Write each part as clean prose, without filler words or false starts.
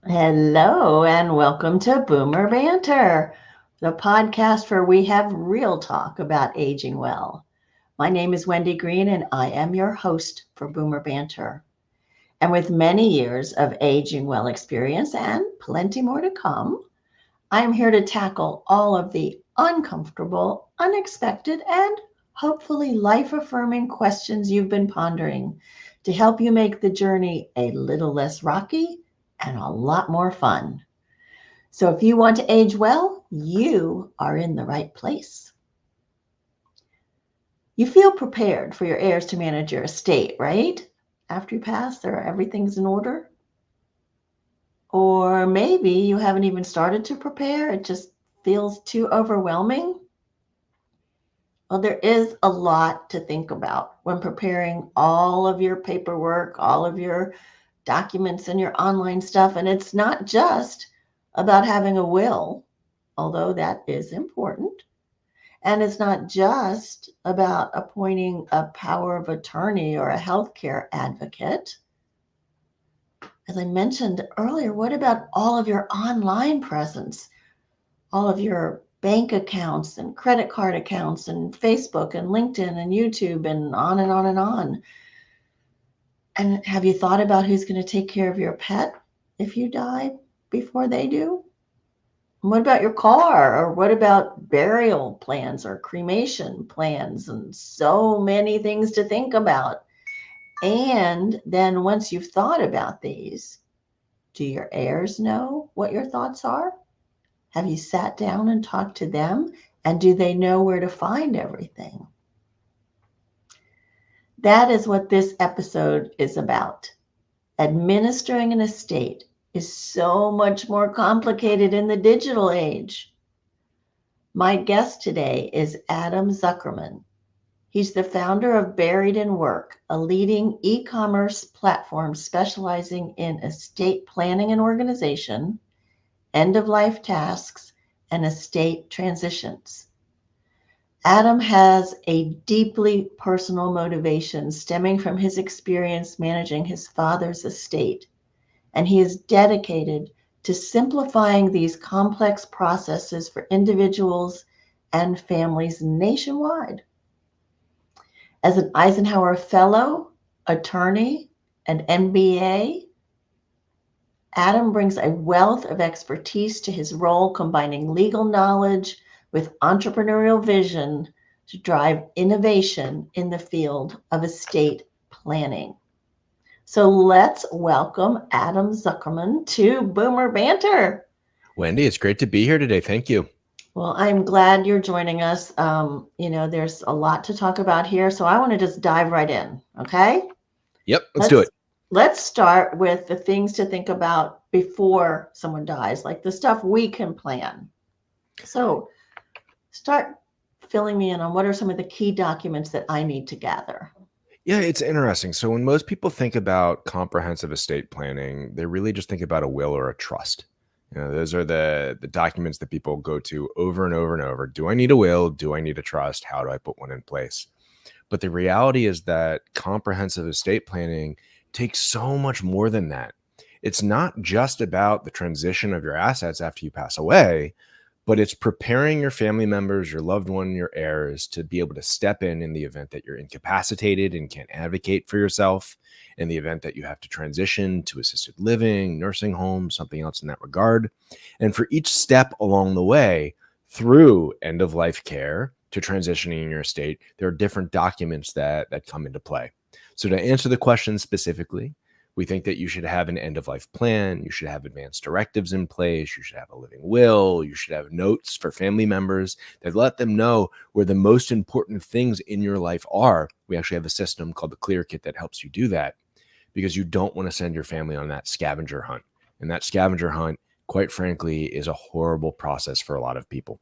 Hello, and welcome to Boomer Banter, the podcast where we have real talk about aging well. My name is Wendy Green, and I am your host for Boomer Banter. And with many years of aging well experience and plenty more to come, I am here to tackle all of the uncomfortable, unexpected, and hopefully life affirming questions you've been pondering to help you make the journey a little less rocky and a lot more fun. So if you want to age well, you are in the right place. You feel prepared for your heirs to manage your estate, right? After you pass, everything's in order. Or maybe you haven't even started to prepare. It just feels too overwhelming. Well, there is a lot to think about when preparing all of your paperwork, all of your documents and your online stuff. And it's not just about having a will, although that is important. And it's not just about appointing a power of attorney or a healthcare advocate. As I mentioned earlier, what about all of your online presence, all of your bank accounts and credit card accounts and Facebook and LinkedIn and YouTube and on and on and on? And have you thought about who's going to take care of your pet if you die before they do? What about your car? Or what about burial plans or cremation plans? And so many things to think about. And then once you've thought about these, do your heirs know what your thoughts are? Have you sat down and talked to them? And do they know where to find everything? That is what this episode is about. Administering an estate is so much more complicated in the digital age. My guest today is Adam Zuckerman. He's the founder of Buried in Work, a leading e-commerce platform specializing in estate planning and organization, end-of-life tasks, and estate transitions. Adam has a deeply personal motivation stemming from his experience managing his father's estate, and he is dedicated to simplifying these complex processes for individuals and families nationwide. As an Eisenhower Fellow, attorney, and MBA, Adam brings a wealth of expertise to his role, combining legal knowledge with entrepreneurial vision to drive innovation in the field of estate planning. So let's welcome Adam Zuckerman to Boomer Banter. Wendy, it's great to be here today. Thank you. Well, I'm glad you're joining us. There's a lot to talk about here, so I want to just dive right in. Okay, Yep, let's do let's it. let's start with the things to think about before someone dies, like the stuff we can plan. So start filling me in on what are some of the key documents that I need to gather. Yeah, it's interesting. So when most people think about comprehensive estate planning, they really just think about a will or a trust. Those are the documents that people go to over and over and over. Do I need a will? Do I need a trust? How do I put one in place? But the reality is that comprehensive estate planning takes so much more than that. It's not just about the transition of your assets after you pass away, but it's preparing your family members, your loved one, your heirs to be able to step in the event that you're incapacitated and can't advocate for yourself, in the event that you have to transition to assisted living, nursing home, something else in that regard. And for each step along the way through end of life care to transitioning in your estate, there are different documents that come into play. So to answer the question specifically, we think that you should have an end-of-life plan. You should have advanced directives in place. You should have a living will. You should have notes for family members that let them know where the most important things in your life are. We actually have a system called the Clear Kit that helps you do that, because you don't want to send your family on that scavenger hunt. And that scavenger hunt, quite frankly, is a horrible process for a lot of people.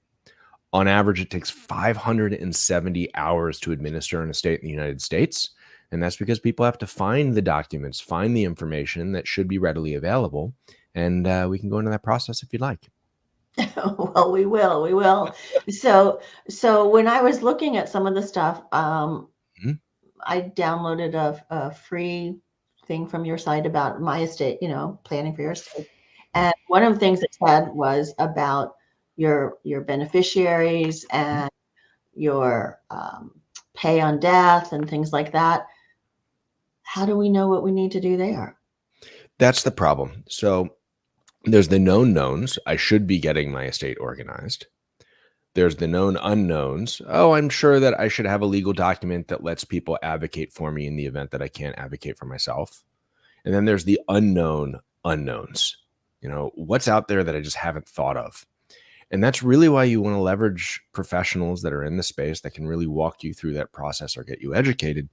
On average, it takes 570 hours to administer an estate in the United States. And that's because people have to find the documents, find the information that should be readily available. And we can go into that process if you'd like. Well, we will. So when I was looking at some of the stuff, Mhm. I downloaded a free thing from your site about my estate, planning for your estate. And one of the things it said was about your beneficiaries and your pay on death and things like that. How do we know what we need to do there? That's the problem. So there's the known knowns. I should be getting my estate organized. There's the known unknowns. Oh, I'm sure that I should have a legal document that lets people advocate for me in the event that I can't advocate for myself. And then there's the unknown unknowns. What's out there that I just haven't thought of? And that's really why you want to leverage professionals that are in the space that can really walk you through that process or get you educated.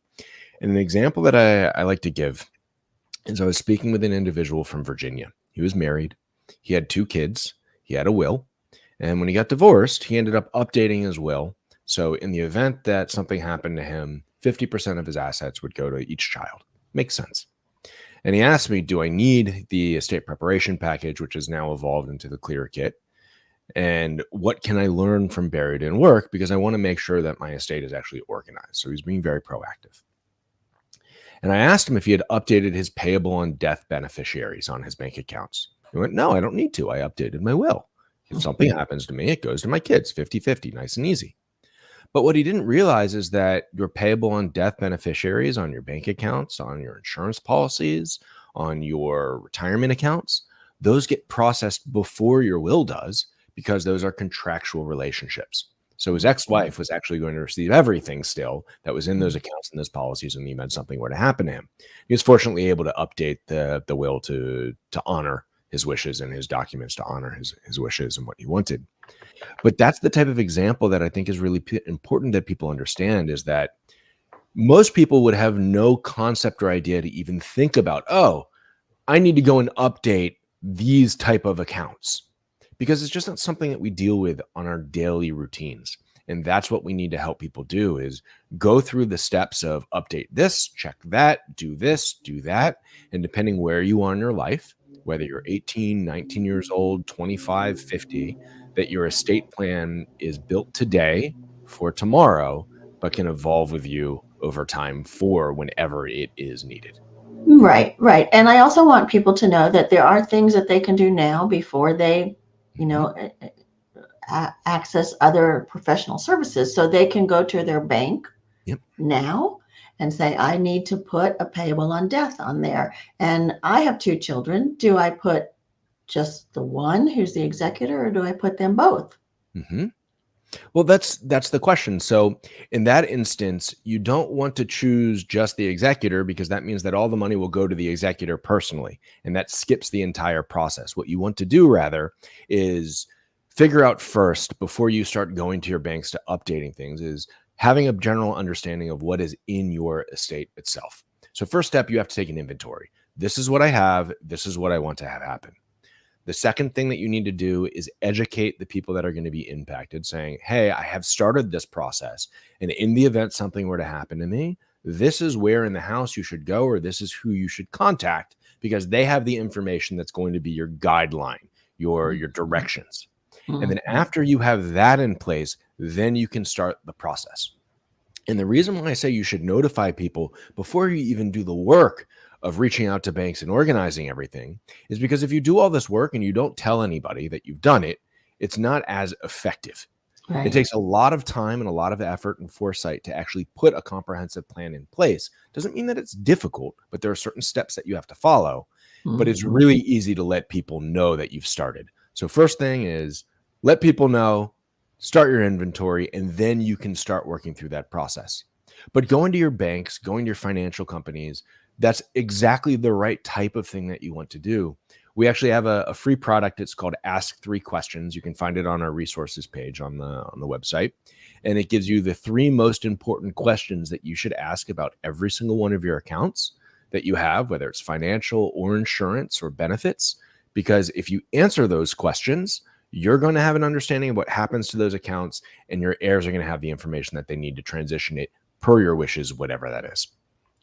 And an example that I like to give is I was speaking with an individual from Virginia. He was married. He had 2 kids. He had a will. And when he got divorced, he ended up updating his will. So in the event that something happened to him, 50% of his assets would go to each child. Makes sense. And he asked me, do I need the estate preparation package, which has now evolved into the Clear Kit? And what can I learn from Buried in Work? Because I want to make sure that my estate is actually organized. So he's being very proactive. And I asked him if he had updated his payable on death beneficiaries on his bank accounts. He went, no, I don't need to. I updated my will. If something happens to me, it goes to my kids, 50-50, nice and easy. But what he didn't realize is that your payable on death beneficiaries on your bank accounts, on your insurance policies, on your retirement accounts, those get processed before your will does, because those are contractual relationships. So his ex-wife was actually going to receive everything still that was in those accounts and those policies in the event something were to happen to him. He was fortunately able to update the will to honor his wishes and his documents to honor his wishes and what he wanted. But that's the type of example that I think is really important that people understand, is that most people would have no concept or idea to even think about, oh, I need to go and update these type of accounts, because it's just not something that we deal with on our daily routines. And that's what we need to help people do, is go through the steps of update this, check that, do this, do that. And depending where you are in your life, whether you're 18, 19 years old, 25, 50, that your estate plan is built today for tomorrow, but can evolve with you over time for whenever it is needed. Right, right. And I also want people to know that there are things that they can do now before they, you know, access other professional services. So they can go to their bank Yep. now and say, I need to put a payable on death on there. And I have 2 children. Do I put just the one who's the executor, or do I put them both? Mm-hmm. Well, that's the question. So in that instance, you don't want to choose just the executor, because that means that all the money will go to the executor personally, and that skips the entire process. What you want to do rather is figure out first, before you start going to your banks to updating things, is having a general understanding of what is in your estate itself. So first step, you have to take an inventory. This is what I have. This is what I want to have happen. The second thing that you need to do is educate the people that are going to be impacted, saying, hey, I have started this process, and in the event something were to happen to me, this is where in the house you should go, or this is who you should contact, because they have the information that's going to be your guideline, your directions. And then after you have that in place, then you can start the process. And the reason why I say you should notify people before you even do the work of reaching out to banks and organizing everything is because if you do all this work and you don't tell anybody that you've done it, it's not as effective. Right. It takes a lot of time and a lot of effort and foresight to actually put a comprehensive plan in place. Doesn't mean that it's difficult, but there are certain steps that you have to follow. But it's really easy to let people know that you've started. So first thing is let people know, start your inventory, and then you can start working through that process. But going to your banks, going to your financial companies, that's exactly the right type of thing that you want to do. We actually have a free product. It's called Ask 3 Questions. You can find it on our resources page on the website. And it gives you the 3 most important questions that you should ask about every single one of your accounts that you have, whether it's financial or insurance or benefits. Because if you answer those questions, you're going to have an understanding of what happens to those accounts, and your heirs are going to have the information that they need to transition it per your wishes, whatever that is.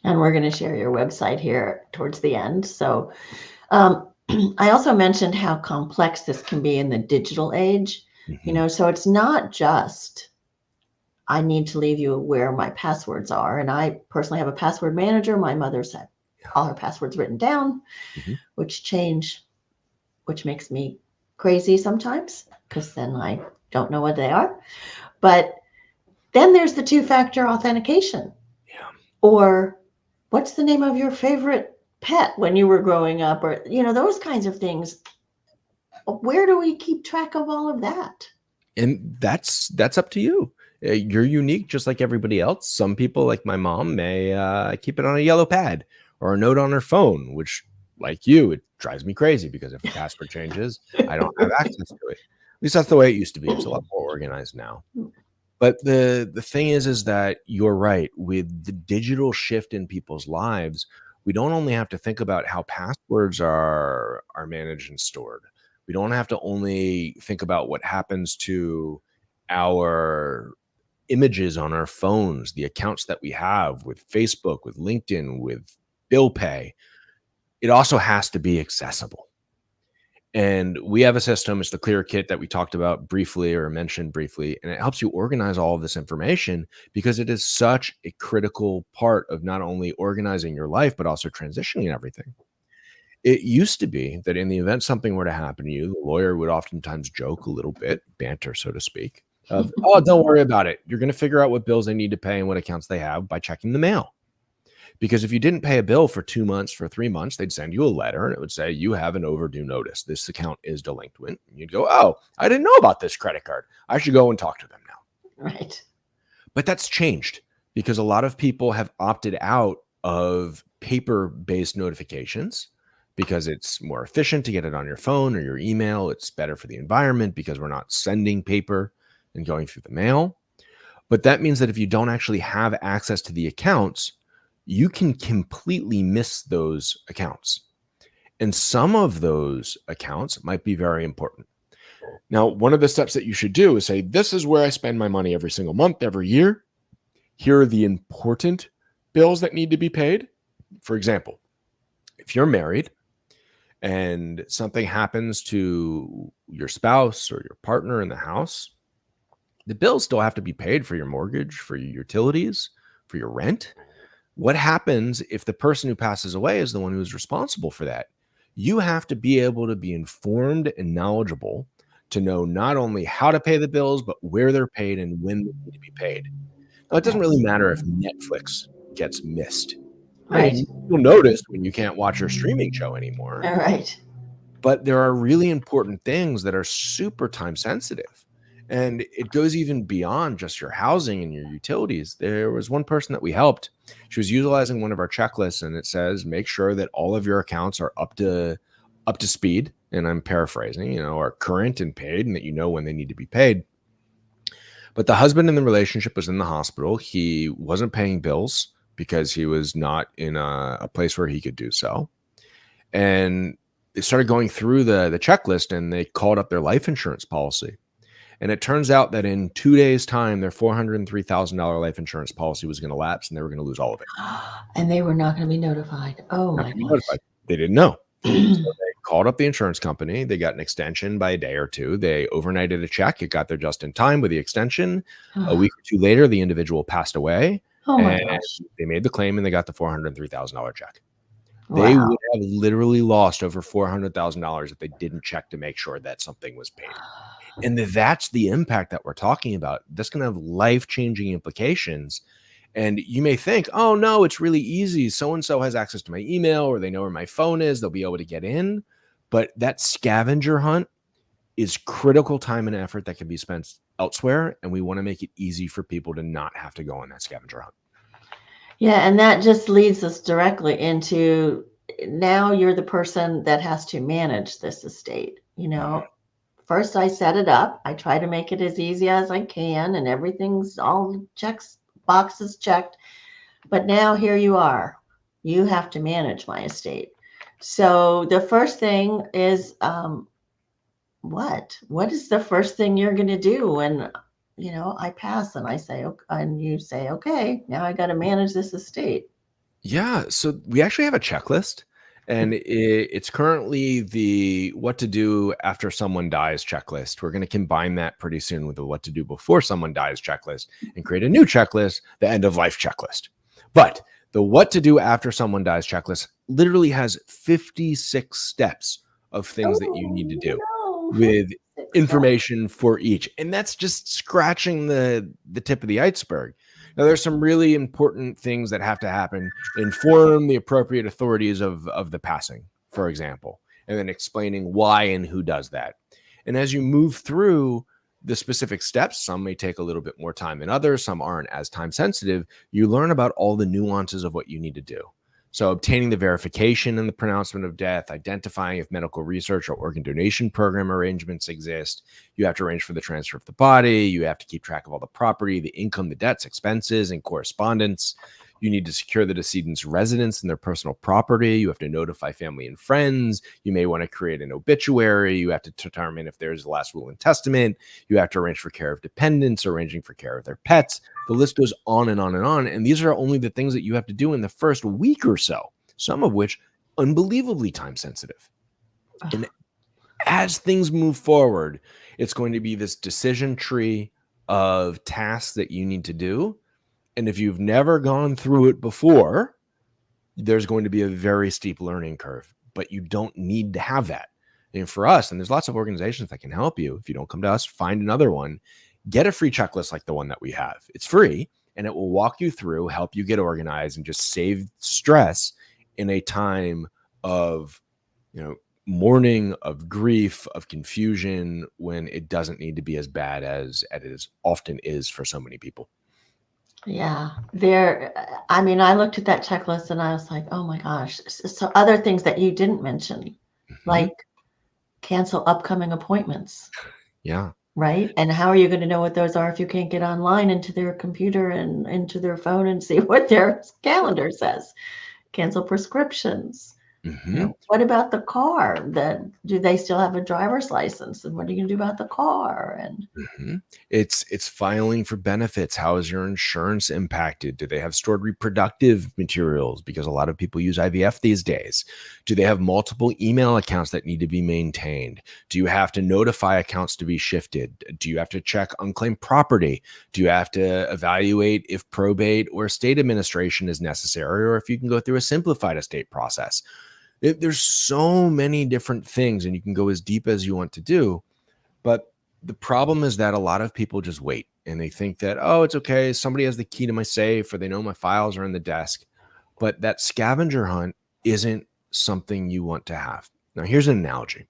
And we're going to share your website here towards the end. So I also mentioned how complex this can be in the digital age. So it's not just, I need to leave you where my passwords are. And I personally have a password manager. My mother's had all her passwords written down, which change which makes me crazy sometimes because then I don't know what they are. But then there's the two-factor authentication. Yeah. Or what's the name of your favorite pet when you were growing up? Or, those kinds of things. Where do we keep track of all of that? And that's up to you. You're unique just like everybody else. Some people, like my mom, may keep it on a yellow pad or a note on her phone, which, like you, it drives me crazy because if the password changes, I don't have access to it. At least that's the way it used to be. It's a lot more organized now. But the thing is that you're right. With the digital shift in people's lives, we don't only have to think about how passwords are managed and stored. We don't have to only think about what happens to our images on our phones, the accounts that we have with Facebook, with LinkedIn, with bill pay. It also has to be accessible. And we have a system. It's the Clear Kit that we talked about briefly or mentioned briefly. And it helps you organize all of this information because it is such a critical part of not only organizing your life, but also transitioning everything. It used to be that in the event something were to happen to you, the lawyer would oftentimes joke a little bit, banter, so to speak, of, oh, don't worry about it. You're going to figure out what bills they need to pay and what accounts they have by checking the mail. Because if you didn't pay a bill for 2 months, for 3 months, they'd send you a letter and it would say, you have an overdue notice. This account is delinquent. And you'd go, oh, I didn't know about this credit card. I should go and talk to them now. Right. But that's changed because a lot of people have opted out of paper-based notifications because it's more efficient to get it on your phone or your email. It's better for the environment because we're not sending paper and going through the mail. But that means that if you don't actually have access to the accounts, you can completely miss those accounts. And some of those accounts might be very important. Now, one of the steps that you should do is say, this is where I spend my money every single month, every year. Here are the important bills that need to be paid. For example, if you're married and something happens to your spouse or your partner in the house, the bills still have to be paid for your mortgage, for your utilities, for your rent. What happens if the person who passes away is the one who's responsible for that? You have to be able to be informed and knowledgeable to know not only how to pay the bills, but where they're paid and when they need to be paid. Now, it doesn't really matter if Netflix gets missed. Right. You'll notice when you can't watch your streaming show anymore. All right. But there are really important things that are super time sensitive. And it goes even beyond just your housing and your utilities. There was one person that we helped. She was utilizing one of our checklists, and it says, make sure that all of your accounts are up to speed. And I'm paraphrasing, are current and paid, and that you know when they need to be paid. But the husband in the relationship was in the hospital. He wasn't paying bills because he was not in a place where he could do so. And they started going through the checklist, and they called up their life insurance policy. And it turns out that in 2 days' time, their $403,000 life insurance policy was going to lapse, and they were going to lose all of it. And they were not going to be notified. Oh, my gosh. They didn't know. So they called up the insurance company. They got an extension by a day or two. They overnighted a check. It got there just in time with the extension. A week or two later, the individual passed away. Oh, my gosh. They made the claim, and they got the $403,000 check. Wow. They would have literally lost over $400,000 if they didn't check to make sure that something was paid. And that's the impact that we're talking about. That's going to have life-changing implications. And you may think, oh, no, it's really easy. So-and-so has access to my email, or they know where my phone is. They'll be able to get in. But that scavenger hunt is critical time and effort that can be spent elsewhere. And we want to make it easy for people to not have to go on that scavenger hunt. Yeah, and that just leads us directly into, now you're the person that has to manage this estate. First I set it up. I try to make it as easy as I can, and everything's all boxes checked. But now here you are. You have to manage my estate. So the first thing is, what? What is the first thing you're going to do when, I pass and I say, okay, and you say, okay, now I got to manage this estate? Yeah. So we actually have a checklist. And it's currently the what to do after someone dies checklist. We're going to combine that pretty soon with the what to do before someone dies checklist and create a new checklist, the end of life checklist. But the what to do after someone dies checklist literally has 56 steps of things that you need to Oh, do no. with Success. information for each. And that's just scratching the tip of the iceberg. Now, there's some really important things that have to happen. Inform the appropriate authorities of the passing, for example, and then explaining why and who does that. And as you move through the specific steps, some may take a little bit more time than others, some aren't as time sensitive. You learn about all the nuances of what you need to do. So obtaining the verification and the pronouncement of death, identifying if medical research or organ donation program arrangements exist. You have to arrange for the transfer of the body. You have to keep track of all the property, the income, the debts, expenses, and correspondence. You need to secure the decedent's residence and their personal property. You have to notify family and friends. You may want to create an obituary. You have to determine if there's a last will and testament. You have to arrange for care of dependents, arranging for care of their pets. The list goes on and on and on. And these are only the things that you have to do in the first week or so, some of which unbelievably time sensitive. And as things move forward, it's going to be this decision tree of tasks that you need to do. And if you've never gone through it before, there's going to be a very steep learning curve, but you don't need to have that. And for us, and there's lots of organizations that can help you. If you don't come to us, find another one. Get a free checklist like the one that we have. It's free, and it will walk you through, help you get organized, and just save stress in a time of, mourning, of grief, of confusion, when it doesn't need to be as bad as it is often is for so many people. Yeah, I looked at that checklist and I was like, oh my gosh. So other things that you didn't mention, like cancel upcoming appointments. Yeah. Right. And how are you going to know what those are if you can't get online into their computer and into their phone and see what their calendar says? Cancel prescriptions. What about the car? Do they still have a driver's license? And what are you going to do about the car? And It's filing for benefits. How is your insurance impacted? Do they have stored reproductive materials? Because a lot of people use IVF these days. Do they have multiple email accounts that need to be maintained? Do you have to notify accounts to be shifted? Do you have to check unclaimed property? Do you have to evaluate if probate or estate administration is necessary, or if you can go through a simplified estate process? There's so many different things, and you can go as deep as you want to do. But the problem is that a lot of people just wait, and they think that, oh, it's okay, somebody has the key to my safe, or they know my files are in the desk. But that scavenger hunt isn't something you want to have. Now, here's an analogy.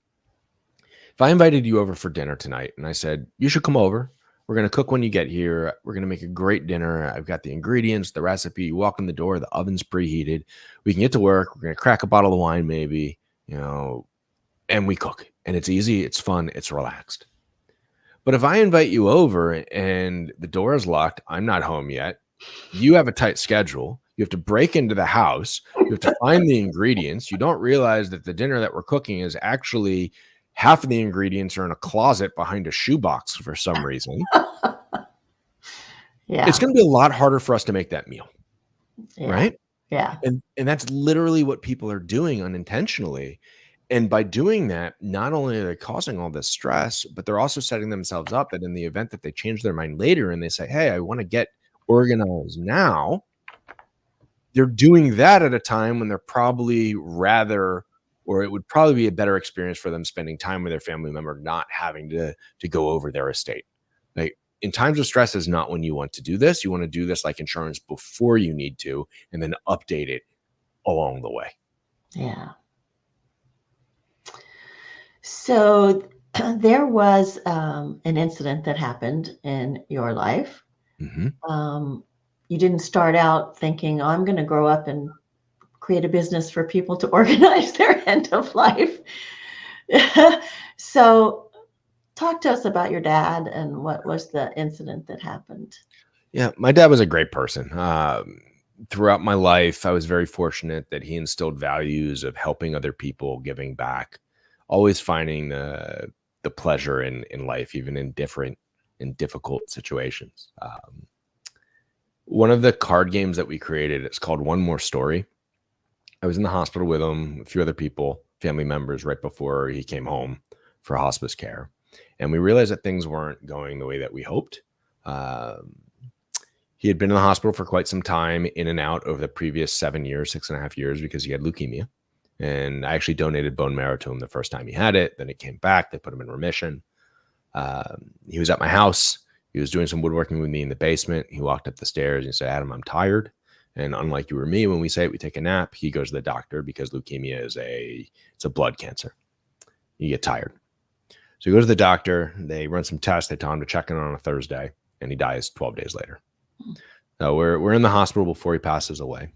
If I invited you over for dinner tonight and I said, you should come over, we're going to cook when you get here, we're going to make a great dinner, I've got the ingredients, the recipe, you walk in the door, the oven's preheated, we can get to work, we're going to crack a bottle of wine maybe, and we cook. And it's easy, it's fun, it's relaxed. But if I invite you over and the door is locked, I'm not home yet, you have a tight schedule, you have to break into the house, you have to find the ingredients, you don't realize that the dinner that we're cooking is actually half of the ingredients are in a closet behind a shoebox for some reason. yeah, It's going to be a lot harder for us to make that meal. yeah, Right. yeah, And that's literally what people are doing unintentionally. And by doing that, not only are they causing all this stress, but they're also setting themselves up that in the event that they change their mind later and they say, hey, I want to get organized now, they're doing that at a time when they're probably or it would probably be a better experience for them spending time with their family member, not having to go over their estate. Like, in times of stress is not when you want to do this. You want to do this like insurance before you need to, and then update it along the way. yeah. So there was an incident that happened in your life. You didn't start out thinking, oh, I'm going to grow up and create a business for people to organize their end of life. So talk to us about your dad and what was the incident that happened. Yeah, my dad was a great person. Throughout my life, I was very fortunate that he instilled values of helping other people, giving back, always finding the pleasure in life, even in difficult situations. One of the card games that we created, it's called One More Story. I was in the hospital with him, a few other people, family members, right before he came home for hospice care. And we realized that things weren't going the way that we hoped. He had been in the hospital for quite some time, in and out over the previous 7 years, 6.5 years, because he had leukemia. And I actually donated bone marrow to him the first time he had it. Then it came back. They put him in remission. He was at my house. He was doing some woodworking with me in the basement. He walked up the stairs and he said, Adam, I'm tired. And unlike you or me, when we say it, we take a nap, he goes to the doctor because leukemia is it's a blood cancer. You get tired. So he goes to the doctor. They run some tests. They tell him to check in on a Thursday, and he dies 12 days later. So we're in the hospital before he passes away.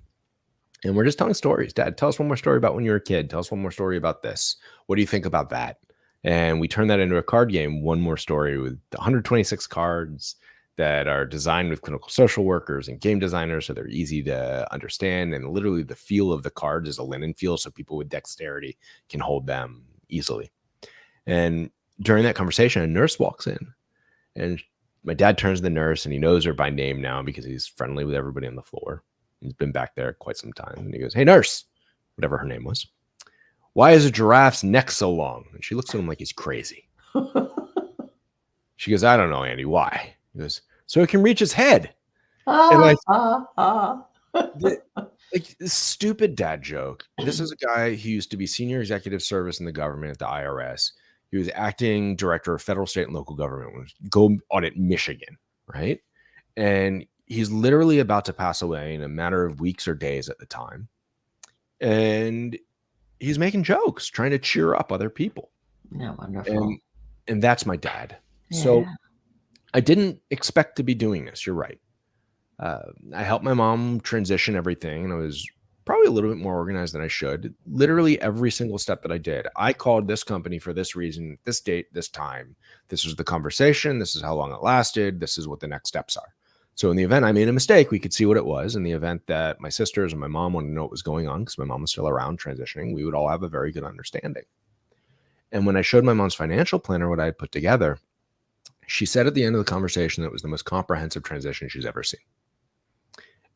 And we're just telling stories. Dad, tell us one more story about when you were a kid. Tell us one more story about this. What do you think about that? And we turn that into a card game, one more story with 126 cards that are designed with clinical social workers and game designers, so they're easy to understand. And literally the feel of the cards is a linen feel, so people with dexterity can hold them easily. And during that conversation, a nurse walks in, and my dad turns to the nurse, and he knows her by name now because he's friendly with everybody on the floor. He's been back there quite some time. And he goes, hey, nurse, whatever her name was, why is a giraffe's neck so long? And she looks at him like he's crazy. She goes, I don't know, Andy, why? He goes, so it can reach his head. And this stupid dad joke. This is a guy who used to be senior executive service in the government at the IRS. He was acting director of federal, state, and local government. Go audit Michigan, right? And he's literally about to pass away in a matter of weeks or days at the time. And he's making jokes, trying to cheer up other people. Yeah, wonderful. And that's my dad. Yeah. So I didn't expect to be doing this. You're right. I helped my mom transition everything, and I was probably a little bit more organized than I should. Literally every single step that I did. I called this company for this reason, this date, this time. This was the conversation. This is how long it lasted. This is what the next steps are. So in the event I made a mistake, we could see what it was. In the event that my sisters and my mom wanted to know what was going on, because my mom was still around transitioning, we would all have a very good understanding. And when I showed my mom's financial planner what I had put together, she said at the end of the conversation that it was the most comprehensive transition she's ever seen.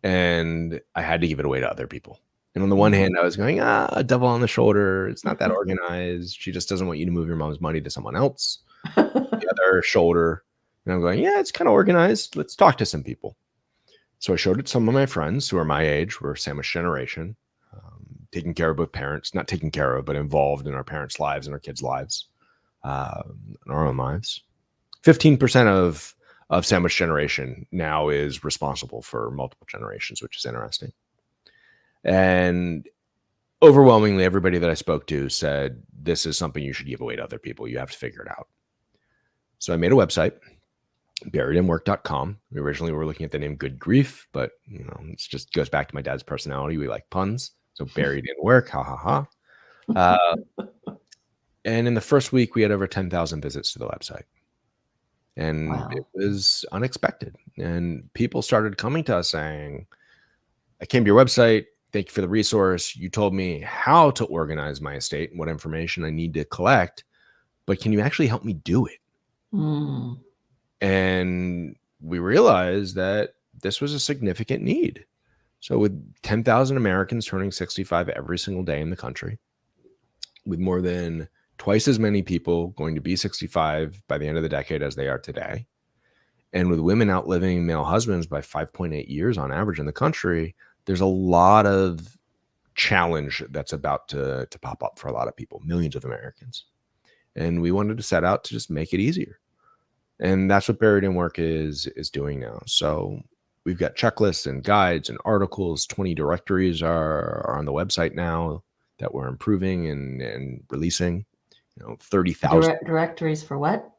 And I had to give it away to other people. And on the one hand, I was going, a devil on the shoulder. It's not that organized. She just doesn't want you to move your mom's money to someone else. The other shoulder. And I'm going, yeah, it's kind of organized. Let's talk to some people. So I showed it to some of my friends who are my age. We're sandwich generation, taking care of both parents, not taking care of, but involved in our parents' lives and our kids' lives, and our own lives. 15% of sandwich generation now is responsible for multiple generations, which is interesting. And overwhelmingly, everybody that I spoke to said, this is something you should give away to other people. You have to figure it out. So I made a website, buriedinwork.com. We originally were looking at the name Good Grief, but it just goes back to my dad's personality. We like puns. So buried in work, ha, ha, ha. And in the first week, we had over 10,000 visits to the website. And It was unexpected. And people started coming to us saying, I came to your website. Thank you for the resource. You told me how to organize my estate and what information I need to collect, but can you actually help me do it? And we realized that this was a significant need. So with 10,000 Americans turning 65 every single day in the country, with more than twice as many people going to be 65 by the end of the decade as they are today, and with women outliving male husbands by 5.8 years on average in the country, there's a lot of challenge that's about to pop up for a lot of people, millions of Americans. And we wanted to set out to just make it easier. And that's what Buried in Work is doing now. So we've got checklists and guides and articles. 20 directories are on the website now that we're improving and releasing. 30,000 directories for what?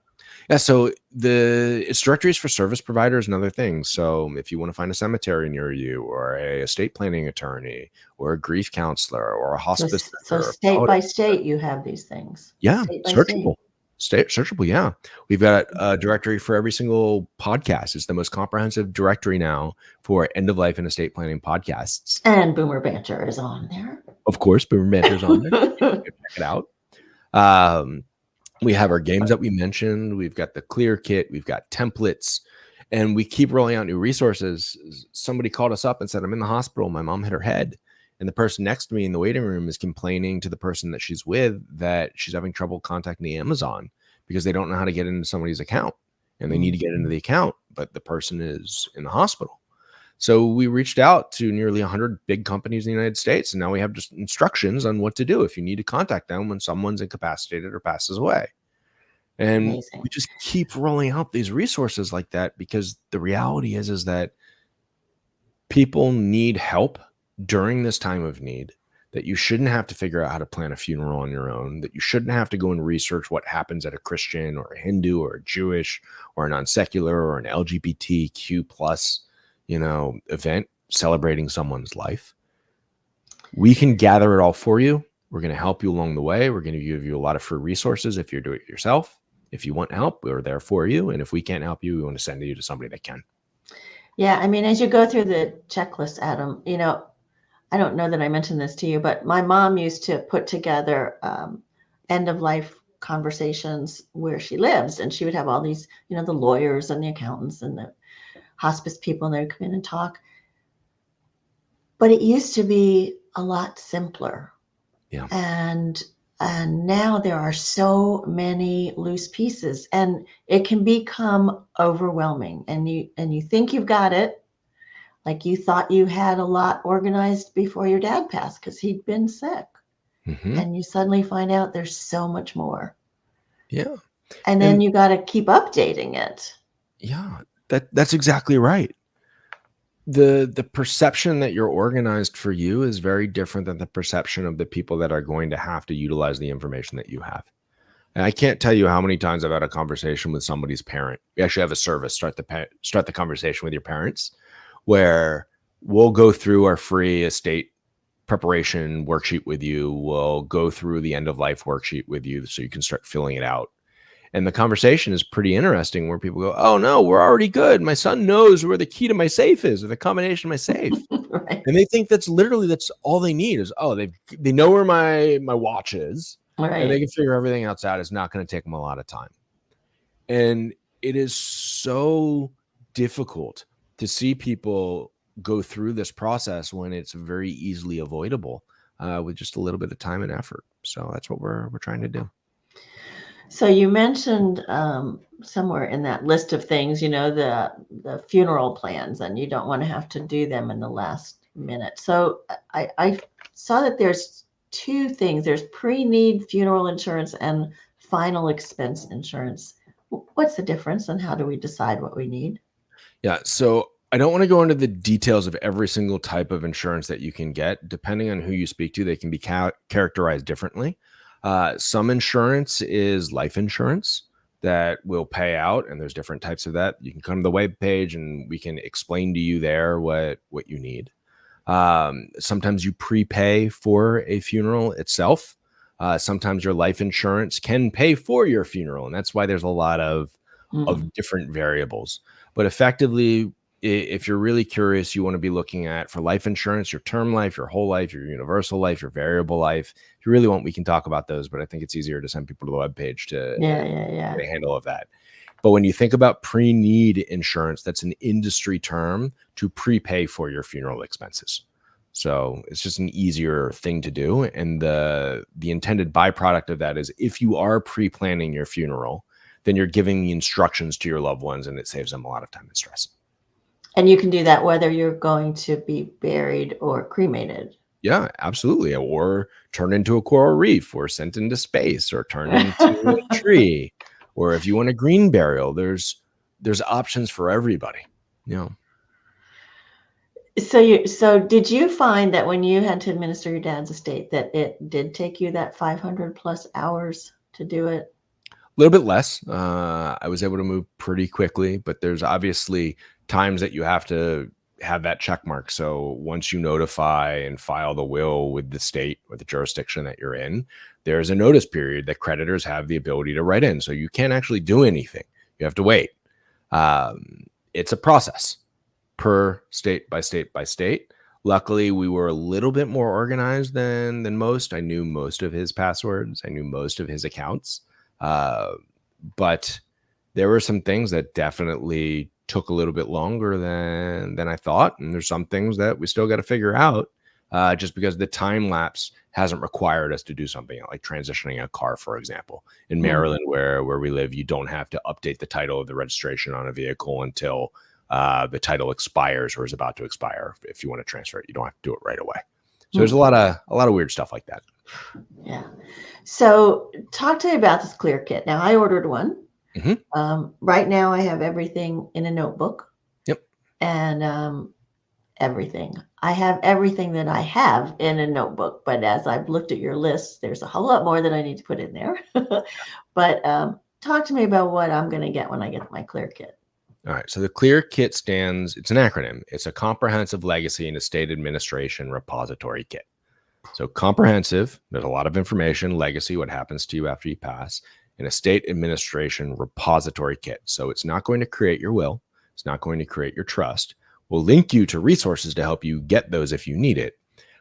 Yeah, so it's directories for service providers and other things. So if you want to find a cemetery near you, or a estate planning attorney, or a grief counselor, or a hospice so state by state, you have these things. Yeah, searchable. Searchable, yeah. We've got a directory for every single podcast. It's the most comprehensive directory now for end of life and estate planning podcasts. And Boomer Banter is on there. Of course, Boomer Banter is on there. Check it out. We have our games that we mentioned. We've got the Clear Kit. We've got templates. And we keep rolling out new resources. Somebody called us up and said, I'm in the hospital. My mom hit her head. And the person next to me in the waiting room is complaining to the person that she's with that she's having trouble contacting the Amazon because they don't know how to get into somebody's account, and they need to get into the account, but the person is in the hospital. So we reached out to nearly 100 big companies in the United States, and now we have just instructions on what to do if you need to contact them when someone's incapacitated or passes away. And we Amazing. just keep rolling out these resources like that because the reality is that people need help during this time of need, that you shouldn't have to figure out how to plan a funeral on your own, that you shouldn't have to go and research what happens at a Christian or a Hindu or a Jewish or a non-secular or an LGBTQ plus, event celebrating someone's life. We can gather it all for you. We're going to help you along the way. We're going to give you a lot of free resources if you're doing it yourself. If you want help, we're there for you. And if we can't help you, we want to send you to somebody that can. Yeah, I mean, as you go through the checklist, Adam, I don't know that I mentioned this to you, but my mom used to put together end of life conversations where she lives, and she would have all these, the lawyers and the accountants and the hospice people, and they would come in and talk. But it used to be a lot simpler. Yeah. And now there are so many loose pieces, and it can become overwhelming. And you think you've got it, like you thought you had a lot organized before your dad passed because he'd been sick. Mm-hmm. And you suddenly find out there's so much more. Yeah. And then you got to keep updating it. Yeah, that's exactly right. The perception that you're organized for you is very different than the perception of the people that are going to have to utilize the information that you have. And I can't tell you how many times I've had a conversation with somebody's parent. We actually have a service, start the conversation with your parents, where we'll go through our free estate preparation worksheet with you. We'll go through the end of life worksheet with you so you can start filling it out. And the conversation is pretty interesting where people go, oh, no, we're already good. My son knows where the key to my safe is or the combination of my safe. Right. And they think that's all they need is, they know where my watch is. Right. And they can figure everything else out. It's not going to take them a lot of time. And it is so difficult to see people go through this process when it's very easily avoidable with just a little bit of time and effort. So that's what we're trying to do. So you mentioned somewhere in that list of things, the funeral plans, and you don't want to have to do them in the last minute. So I saw that there's two things. There's pre-need funeral insurance and final expense insurance. What's the difference, and how do we decide what we need? Yeah, so I don't want to go into the details of every single type of insurance that you can get. Depending on who you speak to, they can be characterized differently. Some insurance is life insurance that will pay out, and there's different types of that. You can come to the webpage and we can explain to you there what you need. Sometimes you prepay for a funeral itself. Sometimes your life insurance can pay for your funeral, and that's why there's a lot of different variables. But effectively, if you're really curious, you want to be looking at, for life insurance, your term life, your whole life, your universal life, your variable life. If you really want, we can talk about those, but I think it's easier to send people to the webpage to get a handle of that. But when you think about pre-need insurance, that's an industry term to prepay for your funeral expenses. So it's just an easier thing to do. And the intended byproduct of that is, if you are pre-planning your funeral, then you're giving the instructions to your loved ones, and it saves them a lot of time and stress. And you can do that whether you're going to be buried or cremated. Yeah, absolutely. Or turned into a coral reef, or sent into space, or turned into a tree. Or if you want a green burial, there's options for everybody. So did you find that when you had to administer your dad's estate, that it did take you that 500 plus hours to do it? A little bit less. I was able to move pretty quickly, but there's obviously times that you have to have that check mark. So once you notify and file the will with the state or the jurisdiction that you're in, there's a notice period that creditors have the ability to write in. So you can't actually do anything. You have to wait. It's a process per state by state by state. Luckily, we were a little bit more organized than most. I knew most of his passwords. I knew most of his accounts. But there were some things that definitely took a little bit longer than I thought. And there's some things that we still got to figure out just because the time lapse hasn't required us to do something like transitioning a car, for example. In Maryland, where we live, you don't have to update the title of the registration on a vehicle until the title expires or is about to expire. If you want to transfer it, you don't have to do it right away. So there's a lot of weird stuff like that. Yeah. So talk to me about this Clear Kit. Now I ordered one. Right now I have everything in a notebook. Yep. And everything. I have everything that I have in a notebook, but as I've looked at your list, there's a whole lot more that I need to put in there. But talk to me about what I'm going to get when I get my Clear Kit. All right. So the Clear Kit it's an acronym. It's a Comprehensive Legacy and Estate Administration Repository Kit. So comprehensive, there's a lot of information, legacy, what happens to you after you pass, and estate administration repository kit. So it's not going to create your will. It's not going to create your trust. We'll link you to resources to help you get those if you need it.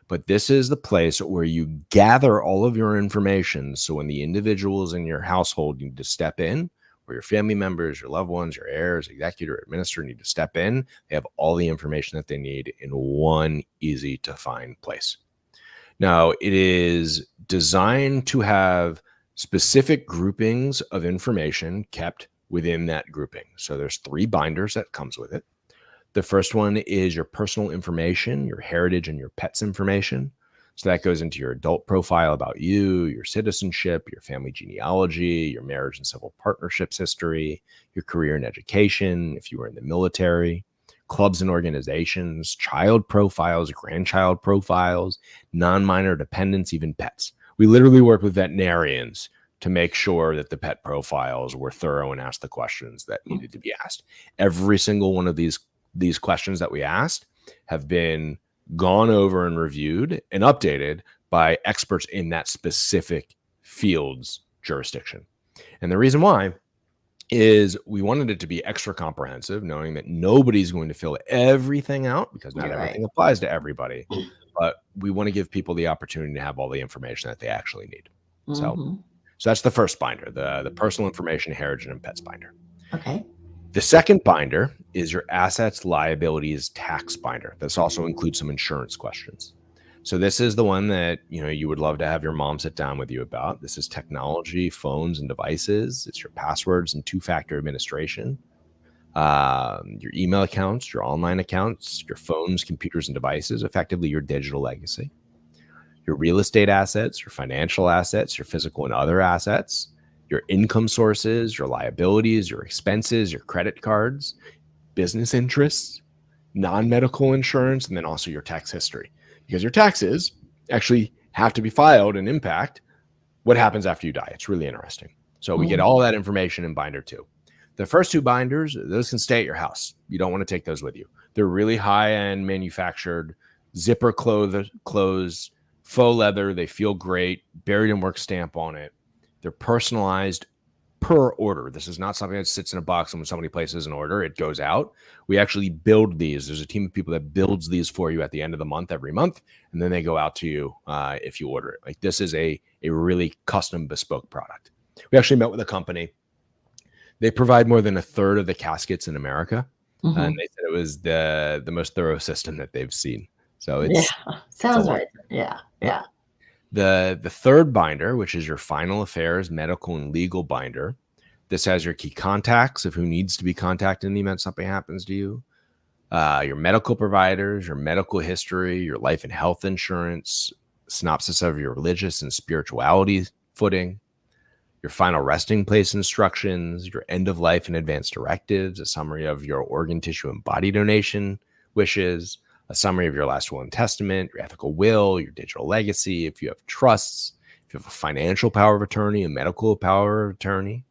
But this is the place where you gather all of your information. So when the individuals in your household need to step in, or your family members, your loved ones, your heirs, executor, administrator need to step in, they have all the information that they need in one easy to find place. Now, it is designed to have specific groupings of information kept within that grouping. So there's 3 binders that comes with it. The first one is your personal information, your heritage and your pets information. So that goes into your adult profile about you, your citizenship, your family genealogy, your marriage and civil partnerships history, your career and education, if you were in the military, clubs and organizations, child profiles, grandchild profiles, non-minor dependents, even pets. We literally work with veterinarians to make sure that the pet profiles were thorough and asked the questions that needed to be asked. Every single one of these questions that we asked have been gone over and reviewed and updated by experts in that specific field's jurisdiction. And the reason why is we wanted it to be extra comprehensive, knowing that nobody's going to fill everything out because not everything applies to everybody. But we want to give people the opportunity to have all the information that they actually need. So that's the first binder, the personal information, heritage, and pets binder. Okay. The second binder is your assets, liabilities, tax binder. This also includes some insurance questions. So this is the one that you would love to have your mom sit down with you about. This is technology, phones and devices. It's your passwords and 2-factor administration, your email accounts, your online accounts, your phones, computers, and devices, effectively your digital legacy, your real estate assets, your financial assets, your physical and other assets, your income sources, your liabilities, your expenses, your credit cards, business interests, non-medical insurance, and then also your tax history. Because your taxes actually have to be filed and impact what happens after you die. It's really interesting. So we get all that information in binder 2. The first 2 binders, those can stay at your house. You don't want to take those with you. They're really high-end manufactured, zipper clothes, faux leather. They feel great, buried in work stamp on it. They're personalized per order. This is not something that sits in a box and when somebody places an order, it goes out. We actually build these. There's a team of people that builds these for you at the end of the month, every month, and then they go out to you if you order it. Like this is a really custom bespoke product. We actually met with a company. They provide more than 1/3 of the caskets in America, and they said it was the most thorough system that they've seen. So sounds right. Yeah. The third binder, which is your final affairs, medical and legal binder. This has your key contacts of who needs to be contacted in the event something happens to you, your medical providers, your medical history, your life and health insurance, synopsis of your religious and spirituality footing, your final resting place instructions, your end of life and advance directives, a summary of your organ, tissue, and body donation wishes, a summary of your last will and testament, your ethical will, your digital legacy, if you have trusts, if you have a financial power of attorney, a medical power of attorney,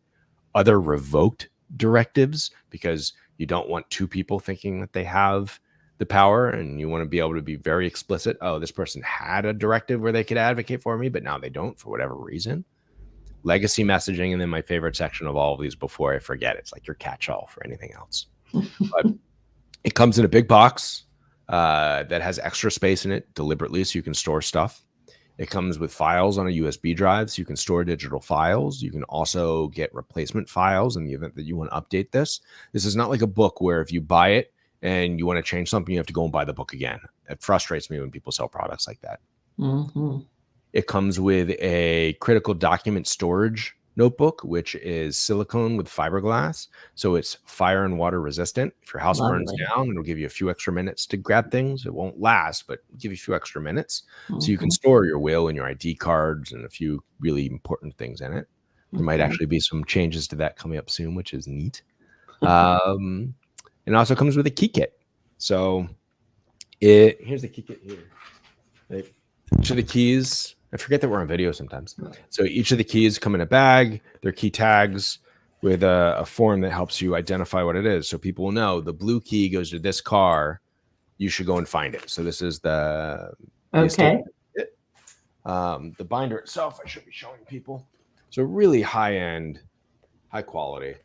other revoked directives, because you don't want 2 people thinking that they have the power and you want to be able to be very explicit. Oh, this person had a directive where they could advocate for me, but now they don't for whatever reason. Legacy messaging, and then my favorite section of all of these before I forget, it's like your catch-all for anything else. But it comes in a big box that has extra space in it deliberately so you can store stuff. It comes with files on a USB drive so you can store digital files. You can also get replacement files in the event that you want to update this. This is not like a book where if you buy it and you want to change something, you have to go and buy the book again. It frustrates me when people sell products like that. It comes with a critical document storage notebook, which is silicone with fiberglass. So it's fire and water resistant. If your house burns Lovely. down, it'll give you a few extra minutes to grab things. It won't last, but give you a few extra minutes. So you can Mhm. store your will and your ID cards and a few really important things in it. There might Okay. actually be some changes to that coming up soon, which is neat. And it also comes with a key kit. So here's the key kit here. Right. Each of the keys, I forget that we're on video sometimes. So each of the keys come in a bag. They're key tags with a form that helps you identify what it is. So people will know the blue key goes to this car. You should go and find it. So this is the estate Okay. kit. The binder itself, I should be showing people. So really high end, high quality.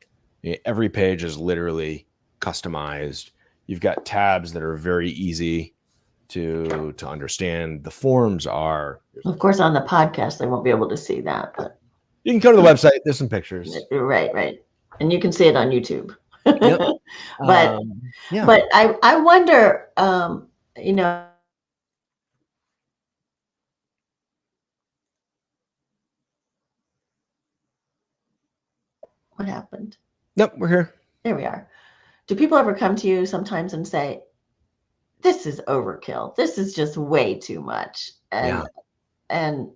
Every page is literally customized. You've got tabs that are very easy to understand. The forms are, Of course, on the podcast, they won't be able to see that, but you can go to the website. There's some pictures. right. And you can see it on YouTube. Yep. But Yeah. but I wonder, you know, what happened? Nope, we're here. There we are. Do people ever come to you sometimes and say, "This is overkill. This is just way too much," Yeah. and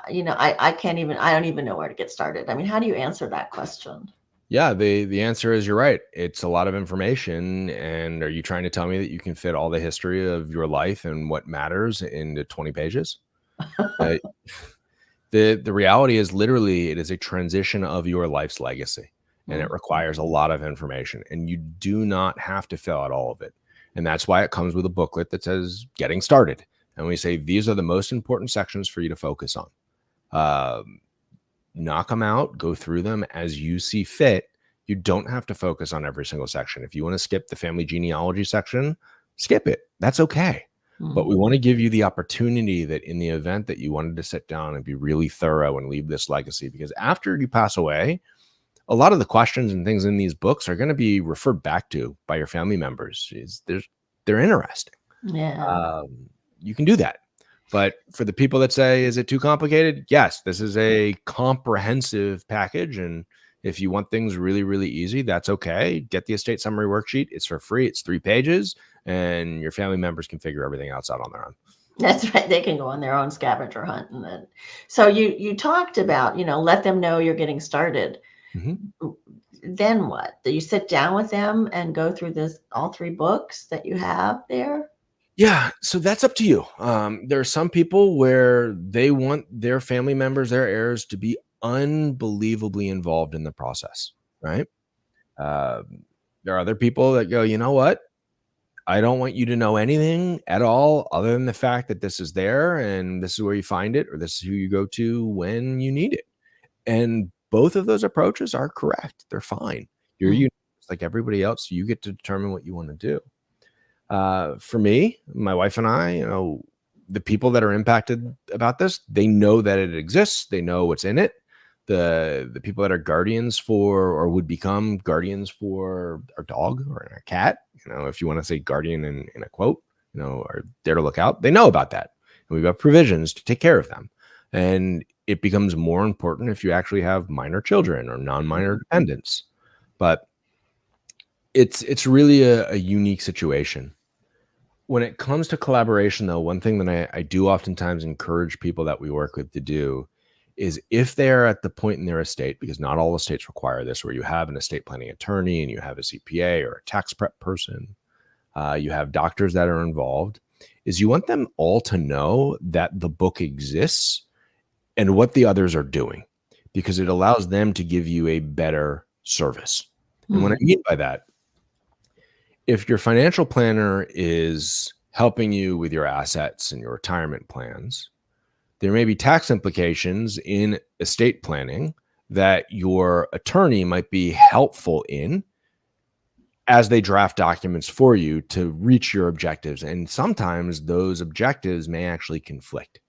I can't even. I don't even know where to get started. I mean, how do you answer that question? Yeah, the answer is you're right. It's a lot of information. And are you trying to tell me that you can fit all the history of your life and what matters into 20 pages? Uh, the reality is literally it is a transition of your life's legacy, and it requires a lot of information, and you do not have to fill out all of it. And that's why it comes with a booklet that says getting started. And we say these are the most important sections for you to focus on. Knock them out, go through them as you see fit. You don't have to focus on every single section. If you want to skip the family genealogy section, skip it. That's okay. But we want to give you the opportunity that in the event that you wanted to sit down and be really thorough and leave this legacy, because after you pass away, a lot of the questions and things in these books are going to be referred back to by your family members. They're interesting. Yeah. You can do that. But for the people that say, is it too complicated? Yes, this is a comprehensive package. And if you want things really, really easy, that's okay. Get the estate summary worksheet. It's for free. It's 3 pages. And your family members can figure everything else out on their own. That's right. They can go on their own scavenger hunt. And then, so you talked about, let them know you're getting started. Then what? Do you sit down with them and go through all 3 books that you have there? Yeah, so that's up to you. There are some people where they want their family members, their heirs, to be unbelievably involved in the process, right? There are other people that go, you know what? I don't want you to know anything at all other than the fact that this is there and this is where you find it, or this is who you go to when you need it. And both of those approaches are correct. They're fine. You're unique, like everybody else. You get to determine what you want to do. For me, my wife and I, the people that are impacted about this, they know that it exists. They know what's in it. The people that are guardians for, or would become guardians for our dog or our cat, if you want to say guardian in a quote, are there to look out. They know about that. And we've got provisions to take care of them. And it becomes more important if you actually have minor children or non-minor dependents. But it's really a unique situation. When it comes to collaboration, though, one thing that I do oftentimes encourage people that we work with to do is if they're at the point in their estate, because not all estates require this, where you have an estate planning attorney and you have a CPA or a tax prep person, you have doctors that are involved, is you want them all to know that the book exists and what the others are doing, because it allows them to give you a better service. And what I mean by that, if your financial planner is helping you with your assets and your retirement plans, there may be tax implications in estate planning that your attorney might be helpful in as they draft documents for you to reach your objectives. And sometimes those objectives may actually conflict.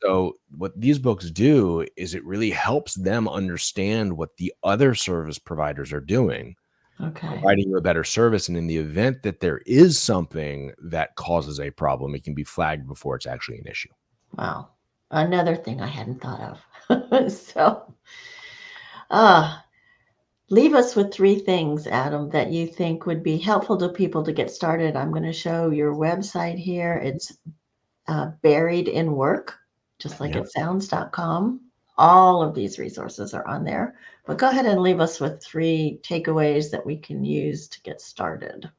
So what these books do is it really helps them understand what the other service providers are doing, providing you a better service. And in the event that there is something that causes a problem, it can be flagged before it's actually an issue. Wow. Another thing I hadn't thought of. So, uh, leave us with 3 things, Adam, that you think would be helpful to people to get started. I'm going to show your website here. It's Buried in Work, just like Yeah. it sounds.com. All of these resources are on there. But go ahead and leave us with 3 takeaways that we can use to get started.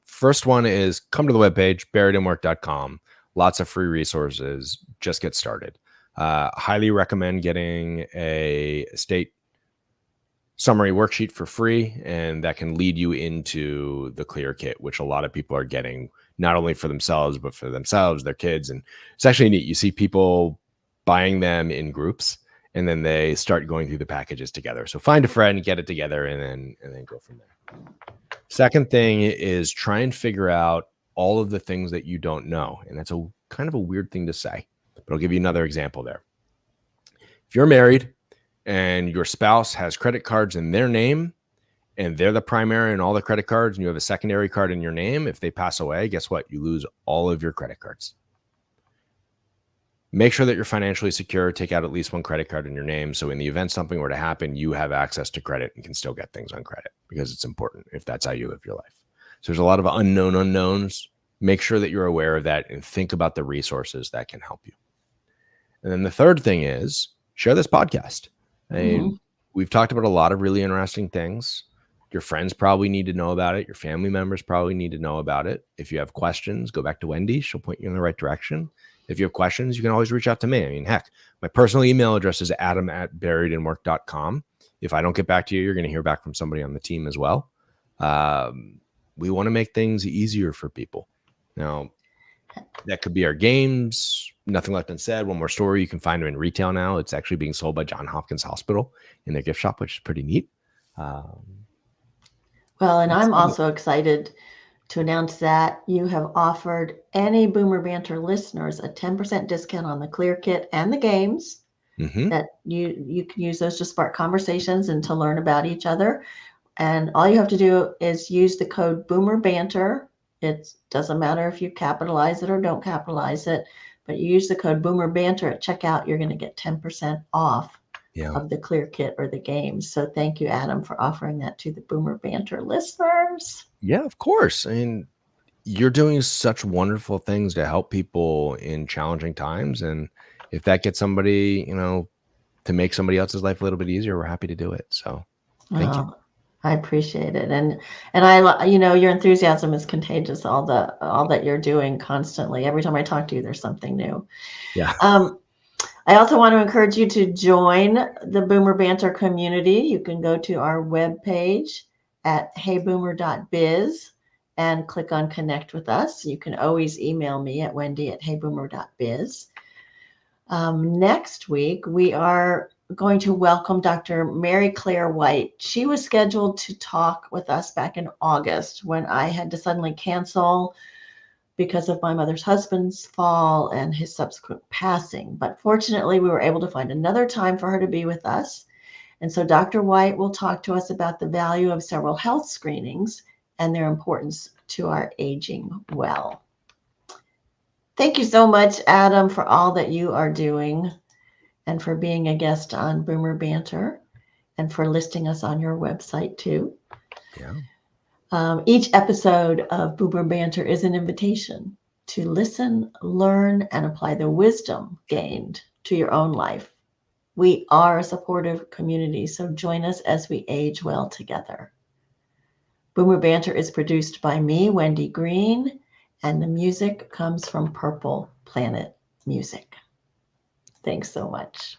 First one is come to the webpage, buriedinwork.com. Lots of free resources. Just get started. Highly recommend getting a state summary worksheet for free, and that can lead you into the Clear Kit, which a lot of people are getting not only for themselves, but for themselves, their kids. And it's actually neat. You see people buying them in groups, and then they start going through the packages together. So find a friend, get it together, and then go from there. Second thing is try and figure out all of the things that you don't know. And that's a kind of a weird thing to say, but I'll give you another example there. If you're married and your spouse has credit cards in their name and they're the primary in all the credit cards and you have a secondary card in your name, if they pass away, guess what? You lose all of your credit cards. Make sure that you're financially secure. Take out at least one credit card in your name. So in the event something were to happen, you have access to credit and can still get things on credit, because it's important if that's how you live your life. So there's a lot of unknown unknowns. Make sure that you're aware of that and think about the resources that can help you. And then the third thing is share this podcast. And we've talked about a lot of really interesting things. Your friends probably need to know about it. Your family members probably need to know about it. If you have questions, go back to Wendy. She'll point you in the right direction. If you have questions, you can always reach out to me. I mean, heck, my personal email address is adam@buriedinwork.com. If I don't get back to you, you're going to hear back from somebody on the team as well. We want to make things easier for people. Now, that could be our games. Nothing Left Unsaid. One More Story. You can find them in retail now. It's actually being sold by Johns Hopkins Hospital in their gift shop, which is pretty neat. Well, and I'm also excited to announce that you have offered any Boomer Banter listeners a 10% discount on the Clear Kit and the games. That you can use those to spark conversations and to learn about each other. And all you have to do is use the code Boomer Banter. It doesn't matter if you capitalize it or don't capitalize it, but you use the code Boomer Banter at checkout, you're going to get 10% off of the Clear Kit or the games. So thank you, Adam, for offering that to the Boomer Banter listeners. Yeah, of course. I mean, you're doing such wonderful things to help people in challenging times. And if that gets somebody, to make somebody else's life a little bit easier, we're happy to do it. So thank you. I appreciate it. And I, your enthusiasm is contagious. All that you're doing constantly. Every time I talk to you, there's something new. Yeah. I also want to encourage you to join the Boomer Banter community. You can go to our webpage at heyboomer.biz and click on Connect with Us. You can always email me at wendy@heyboomer.biz. Next week, we are going to welcome Dr. Mary Claire White. She was scheduled to talk with us back in August when I had to suddenly cancel because of my mother's husband's fall and his subsequent passing. But fortunately, we were able to find another time for her to be with us. And so Dr. White will talk to us about the value of several health screenings and their importance to our aging well. Thank you so much, Adam, for all that you are doing and for being a guest on Boomer Banter and for listing us on your website too. Yeah. Each episode of Boomer Banter is an invitation to listen, learn, and apply the wisdom gained to your own life. We are a supportive community, so join us as we age well together. Boomer Banter is produced by me, Wendy Green, and the music comes from Purple Planet Music. Thanks so much.